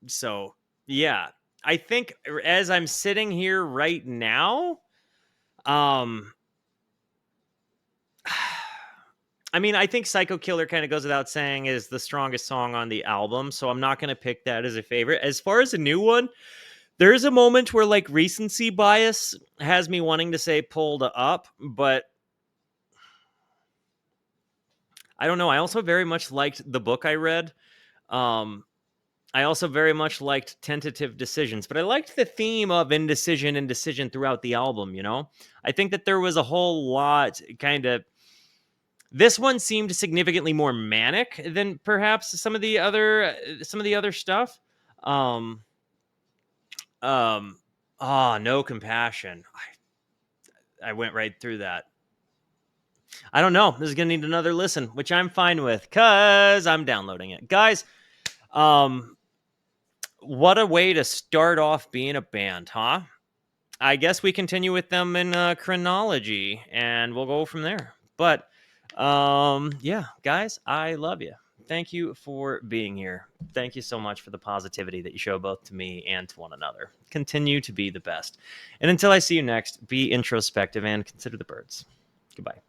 Speaker 1: So yeah, I think as I'm sitting here right now, I mean, I think Psycho Killer kind of goes without saying is the strongest song on the album, so I'm not going to pick that as a favorite. As far as a new one, there's a moment where like recency bias has me wanting to say Pulled Up, but I don't know. I also very much liked the book I read. I also very much liked Tentative Decisions, but I liked the theme of indecision throughout the album, you know? I think that there was a whole lot kind of. This one seemed significantly more manic than perhaps some of the other stuff. No compassion. I went right through that. I don't know. This is gonna need another listen, which I'm fine with because I'm downloading it, guys. What a way to start off being a band, huh? I guess we continue with them in chronology, and we'll go from there. But yeah, guys, I love you. Thank you for being here. Thank you so much for the positivity that you show both to me and to one another. Continue to be the best. And until I see you next, be introspective and consider the birds. Goodbye.